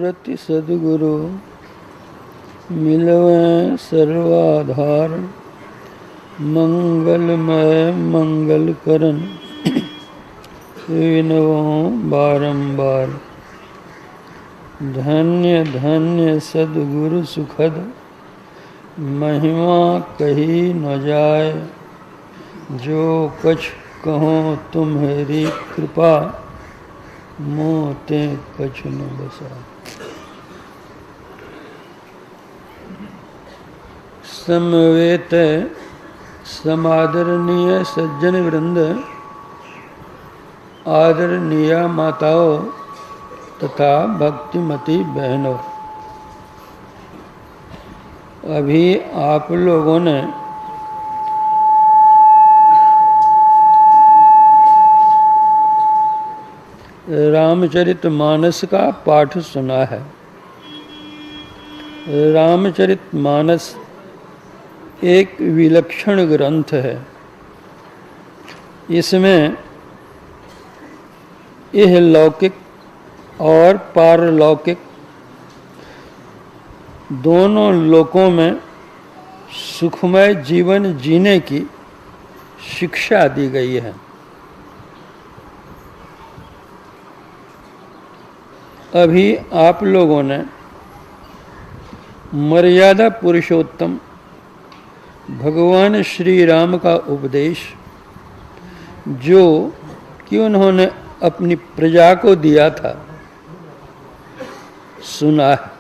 रति सद्गुरु मिलवें सर्वाधार, मंगलमय मंगल करन विनवो बारंबार। धन्य धन्य सद्गुरु सुखद, महिमा कही न जाय। जो कछ कहो तुम्हारी कृपा, मोते कछ न बसा। समवेत समादरणीय सज्जन वृंद, आदरणीय माताओं तथा भक्तिमती बहनों, अभी आप लोगों ने रामचरितमानस का पाठ सुना है। रामचरितमानस एक विलक्षण ग्रंथ है। इसमें यह लौकिक और पारलौकिक दोनों लोकों में सुखमय जीवन जीने की शिक्षा दी गई है। अभी आप लोगों ने मर्यादा पुरुषोत्तम भगवान श्री राम का उपदेश, जो कि उन्होंने अपनी प्रजा को दिया था, सुना है।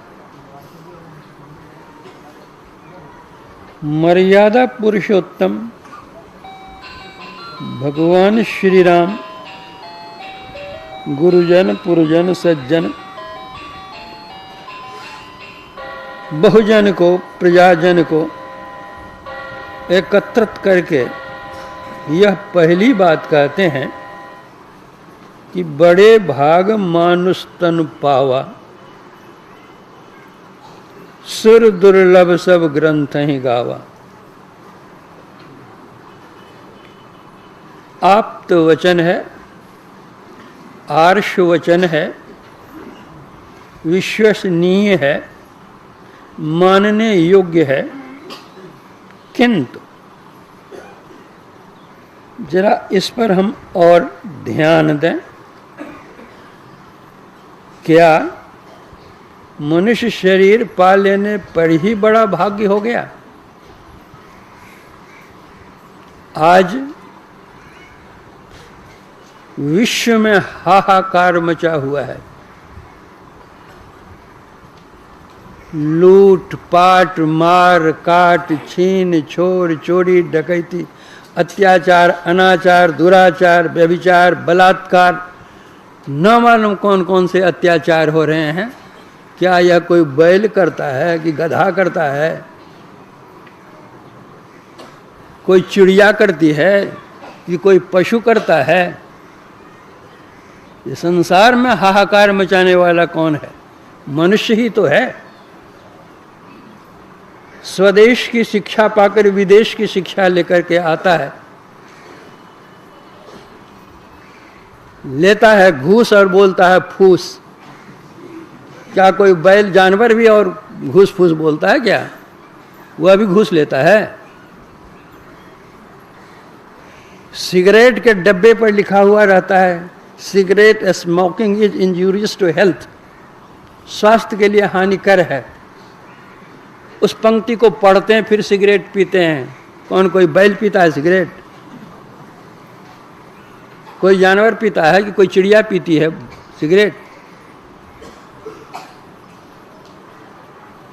मर्यादा पुरुषोत्तम भगवान श्री राम गुरुजन पुरजन सज्जन बहुजन को, प्रजाजन को एकत्रित करके यह पहली बात कहते हैं कि बड़े भाग मानुष तन पावा, सुर दुर्लभ सब ग्रंथ ही गावा। आप्त वचन है, आर्ष वचन है, विश्वसनीय है, मानने योग्य है। किंतु जरा इस पर हम और ध्यान दें। क्या मनुष्य शरीर पा लेने पर ही बड़ा भाग्य हो गया? आज विश्व में हाहाकार मचा हुआ है। लूट पाट, मार काट, छीन छोर, चोरी डकैती, अत्याचार, अनाचार, दुराचार, व्यभिचार, बलात्कार, न मालूम कौन कौन से अत्याचार हो रहे हैं। क्या यह कोई बैल करता है कि गधा करता है? कोई चिड़िया करती है कि कोई पशु करता है? ये संसार में हाहाकार मचाने वाला कौन है? मनुष्य ही तो है। स्वदेश की शिक्षा पाकर विदेश की शिक्षा लेकर के आता है, लेता है घूस और बोलता है फूस। क्या कोई बैल जानवर भी और घूस फूस बोलता है क्या? वह भी घूस लेता है। सिगरेट के डब्बे पर लिखा हुआ रहता है, cigarette smoking is injurious to health, स्वास्थ्य के लिए हानिकर है। उस पंक्ति को पढ़ते हैं, फिर सिगरेट पीते हैं। कौन कोई बैल पीता है सिगरेट? कोई जानवर पीता है कि कोई चिड़िया पीती है सिगरेट?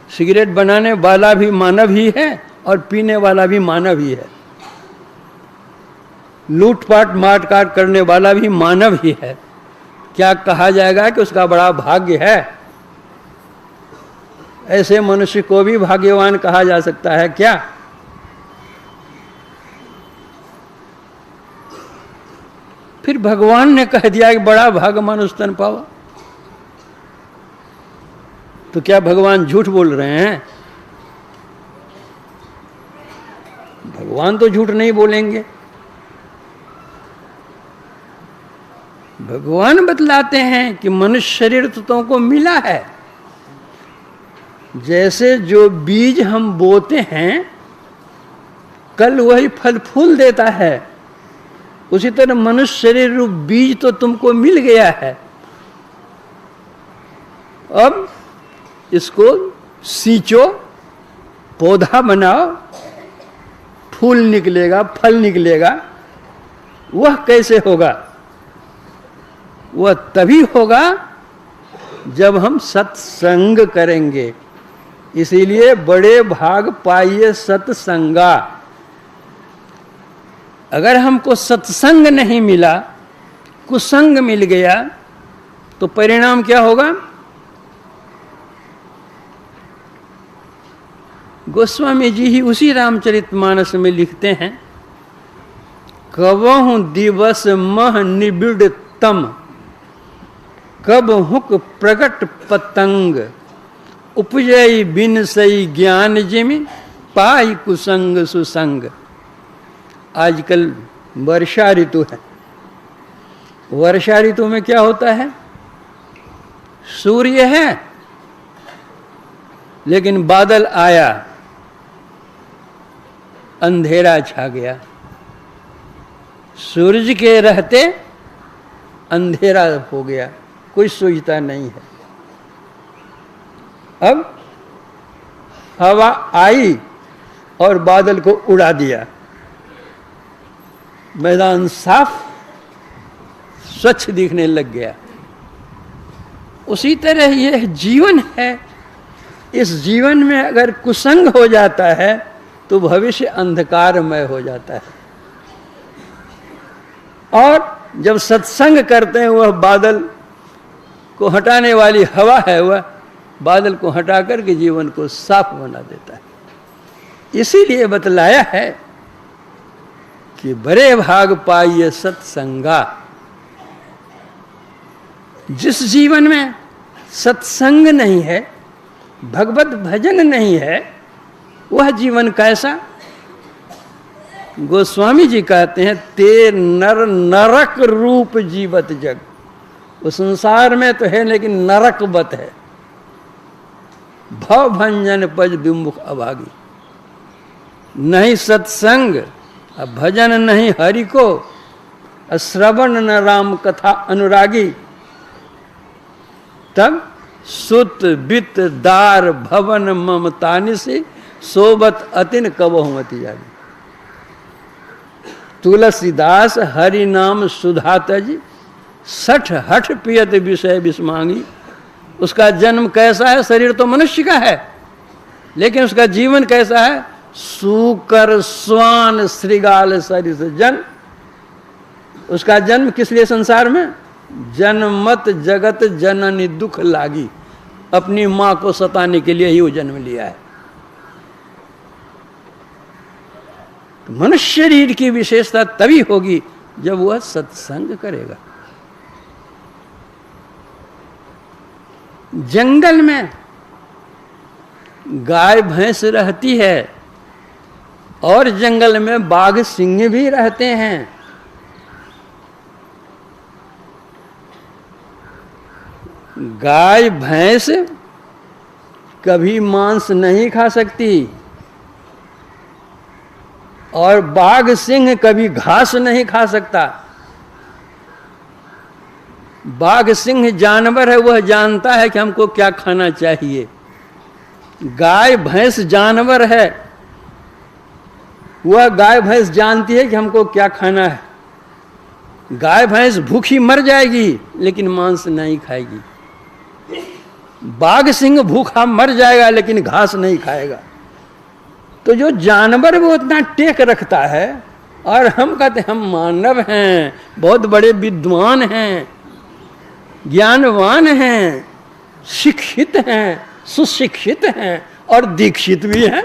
सिगरेट बनाने वाला भी मानव ही है और पीने वाला भी मानव ही है। लूटपाट मारकाट करने वाला भी मानव ही है। क्या कहा जाएगा कि उसका बड़ा भाग्य है? ऐसे मनुष्य को भी भाग्यवान कहा जा सकता है क्या? फिर भगवान ने कह दिया कि बड़ा भाग मनुष्य तन पावा। तो क्या भगवान झूठ बोल रहे हैं? भगवान तो झूठ नहीं बोलेंगे। भगवान बतलाते हैं कि मनुष्य शरीर तो तुमको मिला है, जैसे जो बीज हम बोते हैं कल वही फल फूल देता है, उसी तरह मनुष्य शरीर रूप बीज तो तुमको मिल गया है। अब इसको सींचो, पौधा बनाओ, फूल निकलेगा, फल निकलेगा। वह कैसे होगा? वह तभी होगा जब हम सत्संग करेंगे। इसीलिए बड़े भाग पाइए सत्संगा। अगर हमको सत्संग नहीं मिला, कुसंग मिल गया, तो परिणाम क्या होगा? गोस्वामी जी ही उसी रामचरितमानस में लिखते हैं, कबहु दिवस मह निबिड़तम, कब हुक प्रगट पतंग, उपजय बिन सई ज्ञान जिमि, पाई कुसंग सुसंग। आजकल वर्षा ऋतु है। वर्षा ऋतु में क्या होता है? सूर्य है लेकिन बादल आया, अंधेरा छा गया। सूरज के रहते अंधेरा हो गया, कोई सूझता नहीं है। अब हवा आई और बादल को उड़ा दिया, मैदान साफ स्वच्छ दिखने लग गया। उसी तरह यह जीवन है। इस जीवन में अगर कुसंग हो जाता है तो भविष्य अंधकारमय हो जाता है। और जब सत्संग करते हैं, वह बादल को हटाने वाली हवा है, वह बादल को हटा करके जीवन को साफ बना देता है। इसीलिए बतलाया है कि बड़े भाग पाइए सत्संगा। जिस जीवन में सत्संग नहीं है, भगवत भजन नहीं है, वह जीवन कैसा? गोस्वामी जी कहते हैं, ते नर नरक रूप जीवत जग। वो संसार में तो है लेकिन नरकवत है। भव भंजन पज विमुख अभागी। नहीं सत्संग, भजन नहीं हरि को, श्रवण न राम कथा अनुरागी, तब सुत बित दार भवन ममतानि से सोबत अतिन कबहुमति जागी। तुलसीदास हरि नाम सुधा तज, सठ हठ पियत विषय विस्मांगी। उसका जन्म कैसा है? शरीर तो मनुष्य का है, लेकिन उसका जीवन कैसा है? सूकर स्वान श्रृगाल सरिस जन। उसका जन्म किस लिए संसार में? जन्मत जगत जननी दुख लागी। अपनी मां को सताने के लिए ही वो जन्म लिया है। तो मनुष्य शरीर की विशेषता तभी होगी जब वह सत्संग करेगा। जंगल में गाय भैंस रहती है और जंगल में बाघ सिंह भी रहते हैं। गाय भैंस कभी मांस नहीं खा सकती और बाघ सिंह कभी घास नहीं खा सकता। बाघ सिंह जानवर है, वह जानता है कि हमको क्या खाना चाहिए। गाय भैंस जानवर है, वह गाय भैंस जानती है कि हमको क्या खाना है। गाय भैंस भूखी मर जाएगी लेकिन मांस नहीं खाएगी। बाघ सिंह भूखा मर जाएगा लेकिन घास नहीं खाएगा। तो जो जानवर वो उतना टेक रखता है, और हम कहते हैं हम मानव हैं, बहुत बड़े विद्वान हैं, ज्ञानवान हैं, शिक्षित हैं, सुशिक्षित हैं और दीक्षित भी हैं।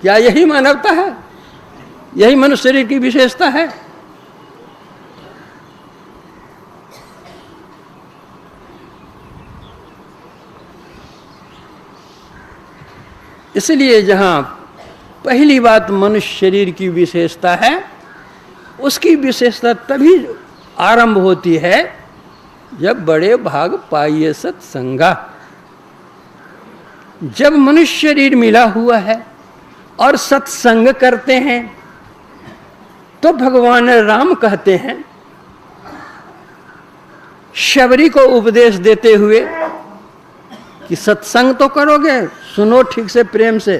क्या यही मानवता है? यही मनुष्य शरीर की विशेषता है? इसलिए जहां पहली बात मनुष्य शरीर की विशेषता है, उसकी विशेषता तभी आरंभ होती है जब बड़े भाग पाइए सत्संगा। जब मनुष्य शरीर मिला हुआ है और सत्संग करते हैं तो भगवान राम कहते हैं, शबरी को उपदेश देते हुए कि सत्संग तो करोगे, सुनो ठीक से प्रेम से,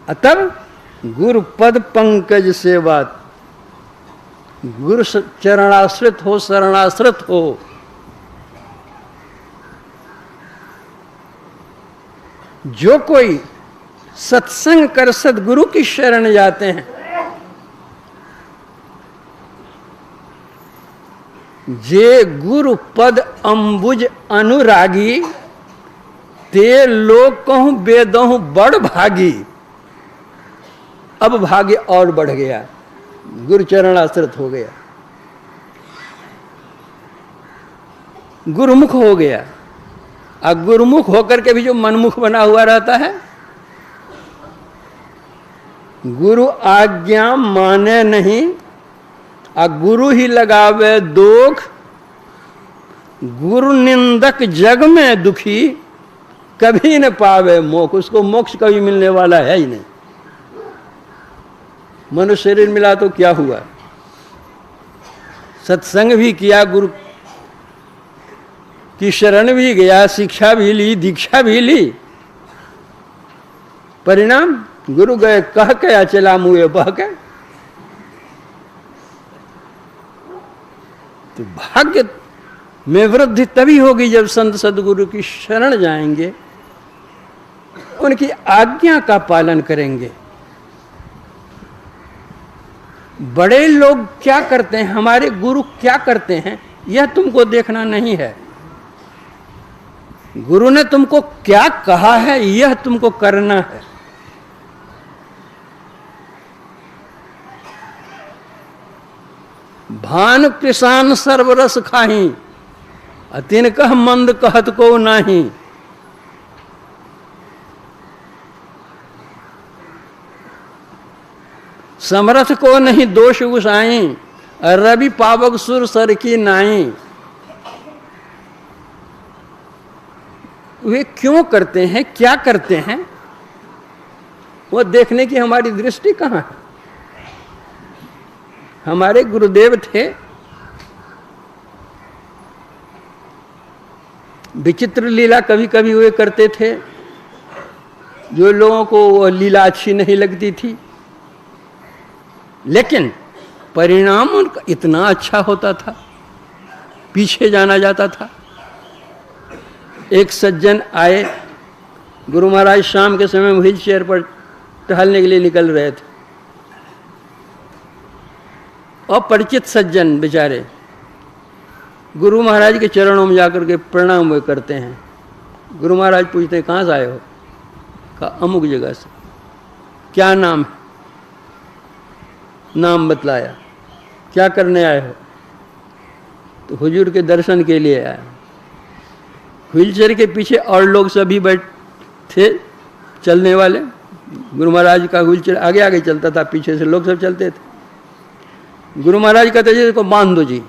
तब गुरु पद पंकज से बात, गुरु चरणाश्रित हो, शरणाश्रित हो। जो कोई सत्संग कर सदगुरु की शरण जाते हैं, जे गुरु पद अंबुज अनुरागी, ते लोग कहूं बेदहूं बड़ भागी। अब भाग्य और बढ़ गया, गुरु चरण आश्रित हो गया, गुरुमुख हो गया। अब गुरुमुख होकर के भी जो मनमुख बना हुआ रहता है, गुरु आज्ञा माने नहीं, गुरु ही लगावे दोख, गुरु निंदक जग में दुखी, कभी न पावे मोक्ष। उसको मोक्ष कभी मिलने वाला है ही नहीं। मनुष्य शरीर मिला तो क्या हुआ, सत्संग भी किया, गुरु की शरण भी गया, शिक्षा भी ली, दीक्षा भी ली, परिणाम गुरु गए कह के या चला मुए बह के। तो भाग्य में वृद्धि तभी होगी जब संत सदगुरु की शरण जाएंगे, उनकी आज्ञा का पालन करेंगे। बड़े लोग क्या करते हैं, हमारे गुरु क्या करते हैं, यह तुमको देखना नहीं है। गुरु ने तुमको क्या कहा है, यह तुमको करना है। भान पिसान सर्वरस खाही, तिन कह मंद कहत को नाही। समरथ को नहीं दोष गुसाई, रवि पावक सुर सर की नाई। वे क्यों करते हैं, क्या करते हैं, वो देखने की हमारी दृष्टि कहाँ है। हमारे गुरुदेव थे, विचित्र लीला कभी कभी वे करते थे, जो लोगों को वो लीला अच्छी नहीं लगती थी, लेकिन परिणाम उनका इतना अच्छा होता था, पीछे जाना जाता था। एक सज्जन आए, गुरु महाराज शाम के समय व्हील चेयर पर टहलने के लिए निकल रहे थे। अपरिचित सज्जन बेचारे गुरु महाराज के चरणों में जाकर के प्रणाम वे करते हैं। गुरु महाराज पूछते कहाँ से आए हो, कहा अमुक जगह से। क्या नाम है, नाम बतलाया। क्या करने आए हो, तो हुजूर के दर्शन के लिए आया। व्हीलचेयर के पीछे और लोग सभी बैठ थे, चलने वाले। गुरु महाराज का व्हीलचेयर आगे आगे चलता था, पीछे से लोग सब चलते थे। गुरु महाराज कहते जी इसको बांध दो जी।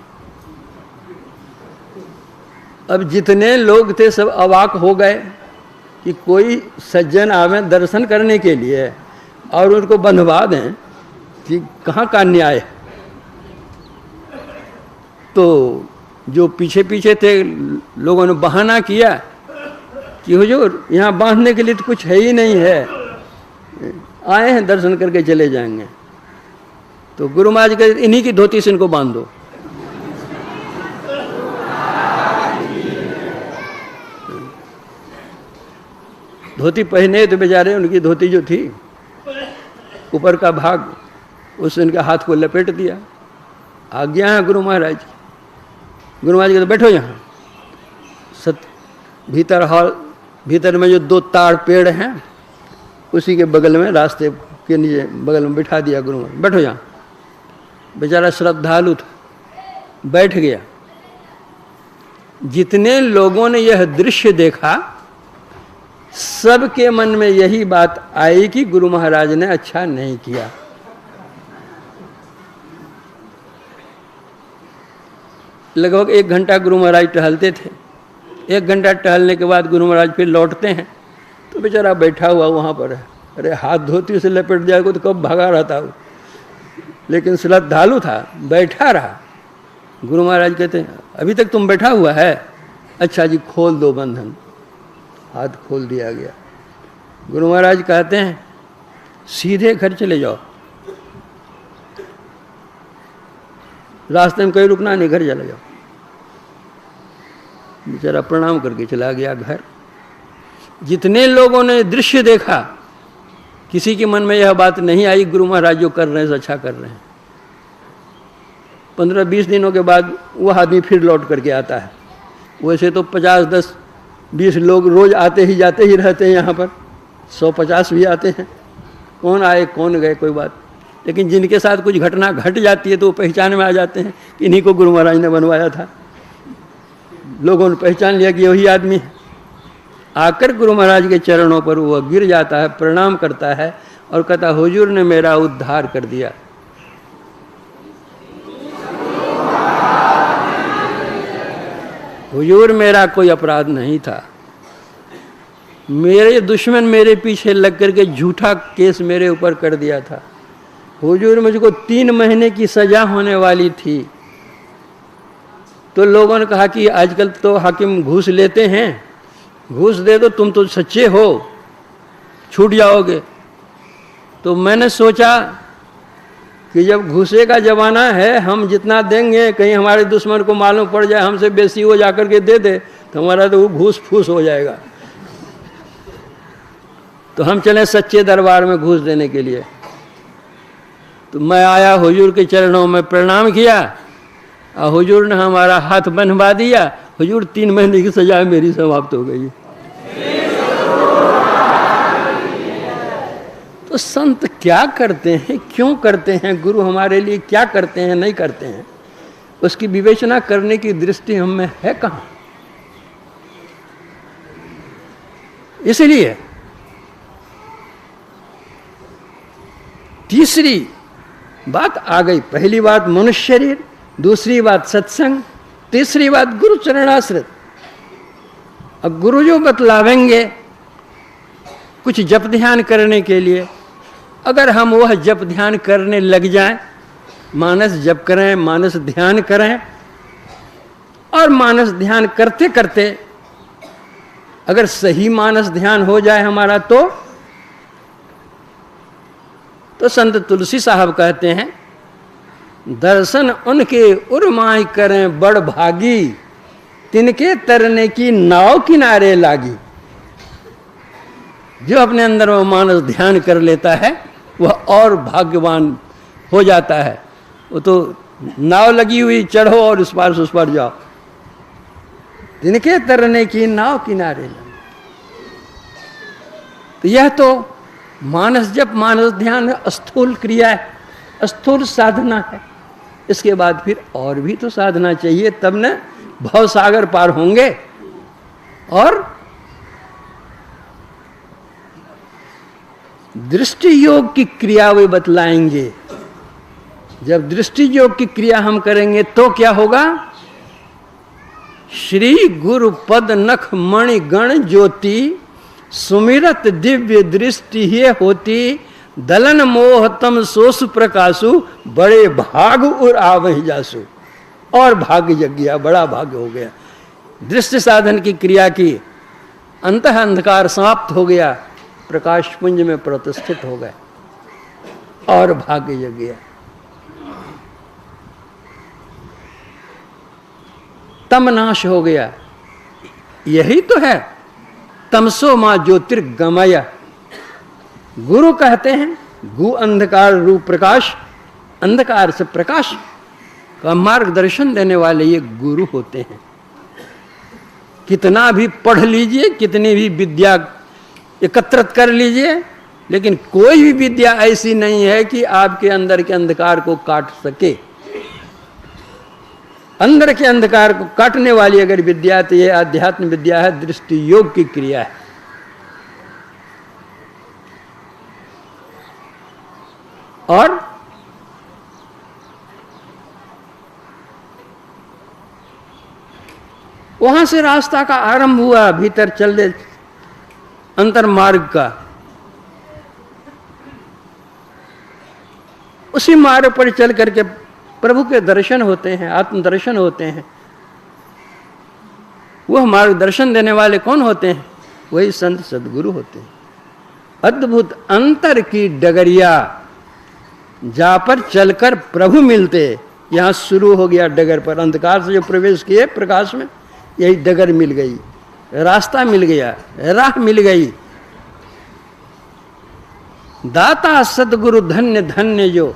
अब जितने लोग थे सब अवाक हो गए कि कोई सज्जन आवे दर्शन करने के लिए और उनको बंधवा दें, कि कहाँ का न्याय। तो जो पीछे पीछे थे लोगों ने बहाना किया कि हुजूर यहाँ बांधने के लिए तो कुछ है ही नहीं है, आए हैं दर्शन करके चले जाएंगे। तो गुरु महाराज कहते इन्हीं की धोती से इनको बांध दो। धोती पहने तो बेचारे, उनकी धोती जो थी ऊपर का भाग, उससे उनके हाथ को लपेट दिया। आज्ञा है गुरु महाराज। गुरु महाराज कहते बैठो यहाँ। भीतर हॉल, भीतर में जो 2 ताड़ पेड़ हैं उसी के बगल में, रास्ते के नीचे बगल में बिठा दिया गुरु महाराज, बैठो यहाँ। बेचारा श्रद्धालु था, बैठ गया। जितने लोगों ने यह दृश्य देखा, सबके मन में यही बात आई कि गुरु महाराज ने अच्छा नहीं किया। लगभग 1 घंटा गुरु महाराज टहलते थे। 1 घंटा टहलने के बाद गुरु महाराज फिर लौटते हैं तो बेचारा बैठा हुआ वहाँ पर है। अरे हाथ धोती से लपेट जाएगा तो कब भागा रहता वो, लेकिन श्रद्धालु था, बैठा रहा। गुरु महाराज कहते हैं अभी तक तुम बैठा हुआ है, अच्छा जी खोल दो बंधन। हाथ खोल दिया गया। गुरु महाराज कहते हैं सीधे घर चले जाओ, रास्ते में कहीं रुकना नहीं, घर चले जाओ। बेचारा प्रणाम करके चला गया घर। जितने लोगों ने दृश्य देखा किसी के मन में यह बात नहीं आई गुरु महाराज जो कर रहे हैं अच्छा कर रहे हैं। 15-20 दिनों के बाद वह आदमी फिर लौट करके आता है। वैसे तो 50-10-20 लोग रोज आते ही जाते ही रहते हैं यहाँ पर, 100-50 भी आते हैं, कौन आए कौन गए कोई बात। लेकिन जिनके साथ कुछ घटना घट जाती है तो वो पहचान में आ जाते हैं कि इन्हीं को गुरु महाराज ने बनवाया था। लोगों ने पहचान लिया कि वही आदमी है। आकर गुरु महाराज के चरणों पर वह गिर जाता है, प्रणाम करता है और कहता हुजूर ने मेरा उद्धार कर दिया। हुजूर मेरा कोई अपराध नहीं था, मेरे दुश्मन मेरे पीछे लग करके झूठा केस मेरे ऊपर कर दिया था। हुजूर मुझको 3 महीने की सजा होने वाली थी, तो लोगों ने कहा कि आजकल तो हाकिम घूस लेते हैं, घूस दे दो, तुम तो सच्चे हो, छूट जाओगे। तो मैंने सोचा कि जब घूसे का जमाना है, हम जितना देंगे कहीं हमारे दुश्मन को मालूम पड़ जाए हमसे बेसी हो जाकर के दे दे तो हमारा तो वो घूस फूस हो जाएगा। तो हम चले सच्चे दरबार में घूस देने के लिए। तो मैं आया, हुजूर के चरणों में प्रणाम किया और हुजूर ने हमारा हाथ बंधवा दिया। हुजूर 3 महीने की सजा मेरी समाप्त हो गई। तो संत क्या करते हैं, क्यों करते हैं, गुरु हमारे लिए क्या करते हैं नहीं करते हैं, उसकी विवेचना करने की दृष्टि हम में है कहाँ। इसलिए तीसरी बात आ गई। पहली बात मनुष्य शरीर, दूसरी बात सत्संग, तीसरी बात गुरु चरणाश्रित। अब गुरु जो बतलावेंगे कुछ जप ध्यान करने के लिए, अगर हम वह जप ध्यान करने लग जाएं, मानस जप करें, मानस ध्यान करें, और मानस ध्यान करते करते अगर सही मानस ध्यान हो जाए हमारा तो संत तुलसी साहब कहते हैं दर्शन उनके उर्माई करें बड़ भागी, तिनके तरने की नाव किनारे लागी। जो अपने अंदर वो मानस ध्यान कर लेता है वह और भाग्यवान हो जाता है। वो तो नाव लगी हुई, चढ़ो और उस पार जाओ। तिनके तरने की नाव किनारे लागी। तो यह तो मानस जप, मानस ध्यान स्थूल क्रिया है, स्थूल साधना है। इसके बाद फिर और भी तो साधना चाहिए, तब न भव सागर पार होंगे। और दृष्टि योग की क्रिया वे बतलाएंगे। जब दृष्टि योग की क्रिया हम करेंगे तो क्या होगा? श्री गुरु पद नख मणि गण ज्योति, सुमिरत दिव्य दृष्टि ही होती, दलन मोहतम सोस प्रकाशु, बड़े भाग उर आवहि जासु। और भाग्य जग गया, बड़ा भाग्य हो गया। दृष्टि साधन की क्रिया की, अंतः अंधकार समाप्त हो गया, प्रकाश पुंज में प्रतिष्ठित हो गए और भाग्य जग गया। तम नाश हो गया। यही तो है तमसो मां ज्योतिर्गमय। गुरु कहते हैं गु अंधकार रूप प्रकाश, अंधकार से प्रकाश का मार्गदर्शन देने वाले ये गुरु होते हैं। कितना भी पढ़ लीजिए, कितनी भी विद्या एकत्रित कर लीजिए, लेकिन कोई भी विद्या ऐसी नहीं है कि आपके अंदर के अंधकार को काट सके। अंदर के अंधकार को काटने वाली अगर विद्या तो यह अध्यात्म विद्या है, दृष्टि योग की क्रिया है। और वहां से रास्ता का आरंभ हुआ, भीतर चलने अंतर मार्ग का। उसी मार्ग पर चल करके प्रभु के दर्शन होते हैं, आत्मदर्शन होते हैं। वह मार्गदर्शन देने वाले कौन होते हैं? वही संत सद्गुरु होते हैं। अद्भुत अंतर की डगरिया, जा पर चलकर प्रभु मिलते। यहां शुरू हो गया डगर पर, अंधकार से जो प्रवेश किए प्रकाश में, यही डगर मिल गई, रास्ता मिल गया, राह मिल गई। दाता सद्गुरु धन्य धन्य जो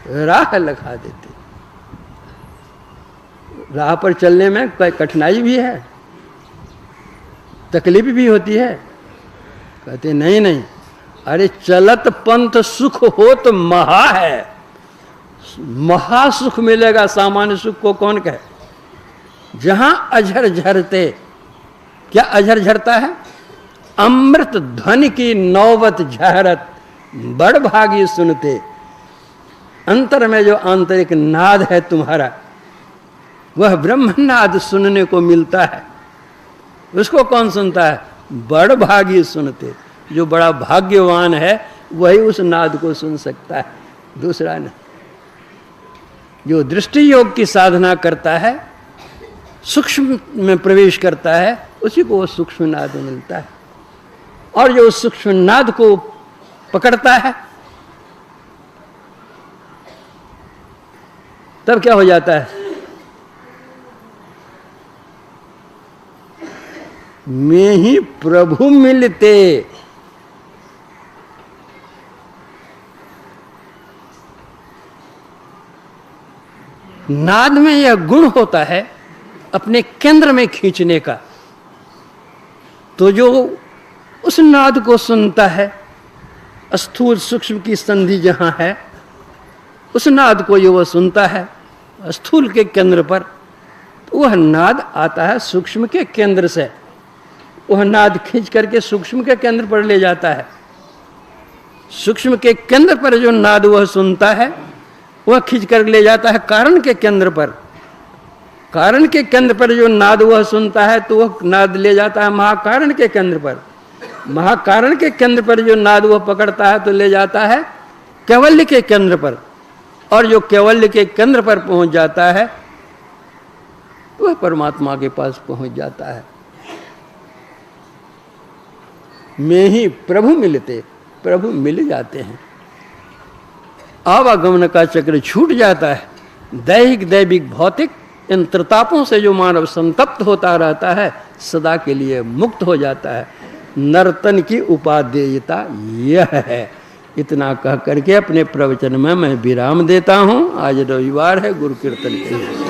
राह लखा देते। राह पर चलने में कोई कठिनाई भी है, तकलीफ भी होती है। कहते नहीं नहीं, अरे चलत पंथ सुख हो तो महा है, महा सुख मिलेगा। सामान्य सुख को कौन कहे? जहां अझर झरते, क्या अझर झरता है? अमृत ध्वनि की नौबत झहरत, बड़ भागी सुनते। अंतर में जो आंतरिक नाद है तुम्हारा, वह ब्रह्मनाद सुनने को मिलता है। उसको कौन सुनता है? बड़ भागी सुनते। जो बड़ा भाग्यवान है वही उस नाद को सुन सकता है, दूसरा नहीं। जो दृष्टि योग की साधना करता है, सूक्ष्म में प्रवेश करता है, उसी को वो सूक्ष्म नाद मिलता है। और जो उस सूक्ष्म नाद को पकड़ता है, तब क्या हो जाता है? में ही प्रभु मिलते। नाद में यह गुण होता है अपने केंद्र में खींचने का। तो जो उस नाद को सुनता है, स्थूल सूक्ष्म की संधि जहां है, उस नाद को जो वह सुनता है स्थूल के केंद्र पर, तो वह नाद आता है सूक्ष्म के केंद्र से। वह नाद खींच करके सूक्ष्म के केंद्र पर ले जाता है। सूक्ष्म के केंद्र पर जो नाद वह सुनता है, वह खींच कर ले जाता है कारण के केंद्र पर। कारण के केंद्र पर जो नाद वह सुनता है, तो वह नाद ले जाता है महाकारण के केंद्र पर। महाकारण के केंद्र पर जो नाद वह पकड़ता है, तो ले जाता है कैवल्य के केंद्र पर। और जो कैवल्य के केंद्र पर पहुंच जाता है, वह परमात्मा के पास पहुंच जाता है। में ही प्रभु मिलते, प्रभु मिल जाते हैं। आवागमन का चक्र छूट जाता है। दैहिक दैविक भौतिक इन त्रितापों से जो मानव संतप्त होता रहता है, सदा के लिए मुक्त हो जाता है। नर्तन की उपादेयता यह है। इतना कह करके अपने प्रवचन में मैं विराम देता हूँ। आज रविवार है, गुरु कीर्तन के लिए।